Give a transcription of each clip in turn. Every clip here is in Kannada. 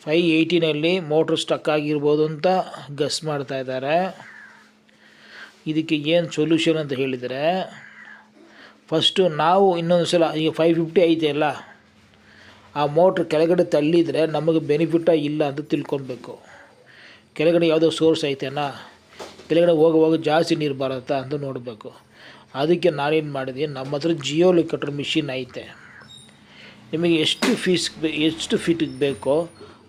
580ನಲ್ಲಿ ಮೋಟ್ರ್ ಸ್ಟಕ್ ಆಗಿರ್ಬೋದು ಅಂತ ಗಸ್ ಮಾಡ್ತಾ ಇದ್ದಾರೆ. ಇದಕ್ಕೆ ಏನು ಸೊಲ್ಯೂಷನ್ ಅಂತ ಹೇಳಿದರೆ, ಫಸ್ಟು ನಾವು ಇನ್ನೊಂದು ಸಲ ಈಗ 550 ಐತೆ ಅಲ್ಲ, ಆ ಮೋಟ್ರ್ ಕೆಳಗಡೆ ತಳ್ಳಿದರೆ ನಮಗೆ ಬೆನಿಫಿಟ ಇಲ್ಲ ಅಂತ ತಿಳ್ಕೊಬೇಕು. ಕೆಳಗಡೆ ಯಾವುದೋ ಸೋರ್ಸ್ ಐತೆನ, ಕೆಳಗಡೆ ಹೋಗುವಾಗ ಜಾಸ್ತಿ ನೀರು ಬರುತ್ತಾ ಅಂತ ನೋಡಬೇಕು. ಅದಕ್ಕೆ ನಾನೇನು ಮಾಡಿದೆ, ನಮ್ಮ ಹತ್ರ ಜಿಯೋ ಲೊಕೇಟರ್ ಮಿಷಿನ್ ಐತೆ. ನಿಮಗೆ ಎಷ್ಟು ಫೀಟಿಗೆ ಬೇಕೋ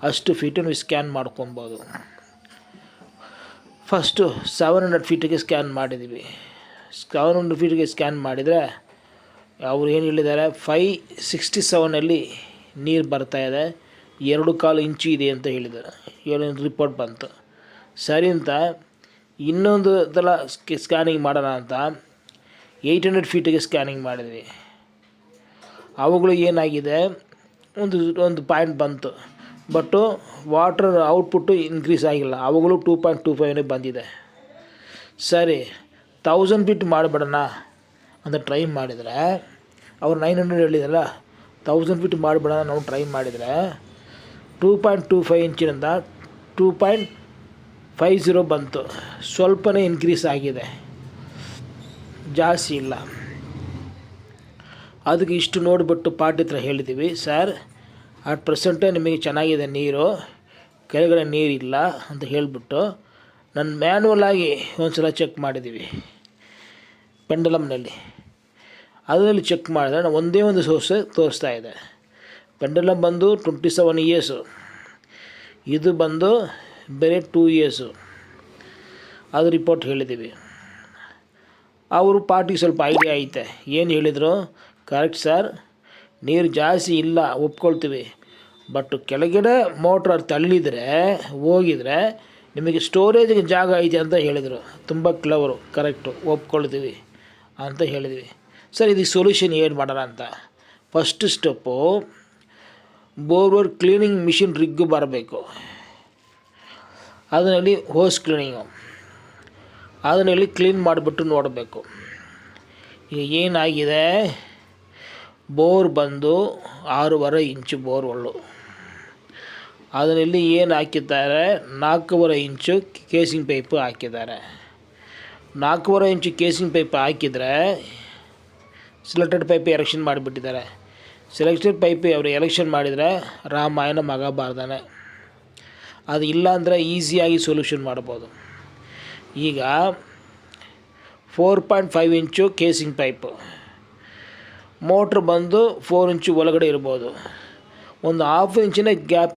ಅಷ್ಟು ಫೀಟು ನೀವು ಸ್ಕ್ಯಾನ್ ಮಾಡ್ಕೊಬೋದು. ಫಸ್ಟು 700 ಫೀಟಿಗೆ ಸ್ಕ್ಯಾನ್ ಮಾಡಿದ್ದೀವಿ. 700 ಫೀಟಿಗೆ ಸ್ಕ್ಯಾನ್ ಮಾಡಿದರೆ ಅವರು ಏನು ಹೇಳಿದ್ದಾರೆ, 567ನಲ್ಲಿ ನೀರು ಬರ್ತಾಯಿದೆ, 2.25 ಇಂಚು ಇದೆ ಅಂತ ಹೇಳಿದ್ದಾರೆ. ರಿಪೋರ್ಟ್ ಬಂತು. ಸರಿ ಅಂತ ಇನ್ನೊಂದು ಸಲ ಸ್ಕ್ಯಾನಿಂಗ್ ಮಾಡೋಣ ಅಂತ 800 ಫೀಟಿಗೆ ಸ್ಕ್ಯಾನಿಂಗ್ ಮಾಡಿದ್ವಿ. ಅವುಗಳು ಏನಾಗಿದೆ, ಒಂದು ಪಾಯಿಂಟ್ ಬಂತು, ಬಟ್ಟು ವಾಟ್ರ್ ಔಟ್ಪುಟ್ಟು ಇನ್ಕ್ರೀಸ್ ಆಗಿಲ್ಲ. ಅವುಗಳು 2.25 ಬಂದಿದೆ. ಸರಿ 1000 ಫೀಟ್ ಮಾಡಿಬಿಡೋಣ ಅಂತ ಟ್ರೈ ಮಾಡಿದರೆ, ಅವ್ರು 900 ಹೇಳಿದಲ್ಲ, 1000 ಫೀಟ್ ಮಾಡಿಬಿಡೋಣ ನಾವು ಟ್ರೈ ಮಾಡಿದರೆ 2.25 ಇಂಚಿನಿಂದ 2.50 ಬಂತು. ಸ್ವಲ್ಪನೇ ಇನ್ಕ್ರೀಸ್ ಆಗಿದೆ, ಜಾಸ್ತಿ ಇಲ್ಲ. ಅದಕ್ಕೆ ಇಷ್ಟು ನೋಡಿಬಿಟ್ಟು ಪಾರ್ಟಿ ಹತ್ರ ಹೇಳಿದ್ದೀವಿ, ಸರ್ ಅಟ್ ಪ್ರೆಸೆಂಟೇ ನಿಮಗೆ ಚೆನ್ನಾಗಿದೆ ನೀರು, ಕೆಳಗಡೆ ನೀರಿಲ್ಲ ಅಂತ ಹೇಳಿಬಿಟ್ಟು ನಾನು ಮ್ಯಾನ್ಯಲಾಗಿ ಒಂದು ಸಲ ಚೆಕ್ ಮಾಡಿದ್ದೀವಿ ಪೆಂಡಲಮ್ನಲ್ಲಿ. ಅದರಲ್ಲಿ ಚೆಕ್ ಮಾಡಿದ್ರೆ ನಾವು ಒಂದೇ ಒಂದು ಸೋರ್ಸ್ ತೋರಿಸ್ತಾ ಇದೆ. ಪೆಂಡಲಮ್ ಬಂದು 27 ಇಯರ್ಸು, ಇದು ಬಂದು ಬೇರೆ 2 ಇಯರ್ಸು. ಅದು ರಿಪೋರ್ಟ್ ಹೇಳಿದ್ದೀವಿ. ಅವರು ಪಾರ್ಟಿಗೆ ಸ್ವಲ್ಪ ಐಡಿಯಾ ಐತೆ. ಏನು ಹೇಳಿದರು, ಕರೆಕ್ಟ್ ಸರ್, ನೀರು ಜಾಸ್ತಿ ಇಲ್ಲ ಒಪ್ಕೊಳ್ತೀವಿ, ಬಟ್ ಕೆಳಗಡೆ ಮೋಟ್ರ್ ತಳ್ಳಿದರೆ ಹೋಗಿದರೆ ನಿಮಗೆ ಸ್ಟೋರೇಜ್ಗೆ ಜಾಗ ಐತೆ ಅಂತ ಹೇಳಿದರು. ತುಂಬ ಕ್ಲವರು, ಕರೆಕ್ಟು, ಒಪ್ಕೊಳ್ತೀವಿ ಅಂತ ಹೇಳಿದ್ವಿ. ಸರ್ ಇದಕ್ಕೆ ಸೊಲ್ಯೂಷನ್ ಏನು ಮಾಡೋಣ ಅಂತ. First step, borewell cleaning machine rig ಬರಬೇಕು. ಅದರಲ್ಲಿ ಹೋಸ್ ಕ್ಲೀನಿಂಗು, ಅದರಲ್ಲಿ ಕ್ಲೀನ್ ಮಾಡಿಬಿಟ್ಟು ನೋಡಬೇಕು. ಈಗ ಏನಾಗಿದೆ, ಬೋರ್ ಬಂದು 6.5 ಇಂಚು ಬೋರ್ವೆಲ್ಲು. ಅದರಲ್ಲಿ ಏನು ಹಾಕಿದ್ದಾರೆ, 4.5 ಇಂಚು ಕೇಸಿಂಗ್ ಪೈಪು ಹಾಕಿದ್ದಾರೆ. 4.5 ಇಂಚು ಕೇಸಿಂಗ್ ಪೈಪ್ ಹಾಕಿದರೆ ಸೆಲೆಕ್ಟೆಡ್ ಪೈಪ್ ಎಲೆಕ್ಷನ್ ಮಾಡಿಬಿಟ್ಟಿದ್ದಾರೆ. ಸೆಲೆಕ್ಟೆಡ್ ಪೈಪ್ ಅವರು ಎಲೆಕ್ಷನ್ ಮಾಡಿದರೆ ರಾಮಾಯಣ ಮಹಾಭಾರತನೇ. ಅದು ಇಲ್ಲ ಅಂದರೆ ಈಸಿಯಾಗಿ ಸೊಲ್ಯೂಷನ್ ಮಾಡ್ಬೋದು. ಈಗ 4.5 ಇಂಚು ಕೇಸಿಂಗ್ ಪೈಪು, ಮೋಟ್ರ್ ಬಂದು 4 ಇಂಚು ಒಳಗಡೆ ಇರ್ಬೋದು. ಒಂದು 1/2 ಇಂಚಿನ ಗ್ಯಾಪ್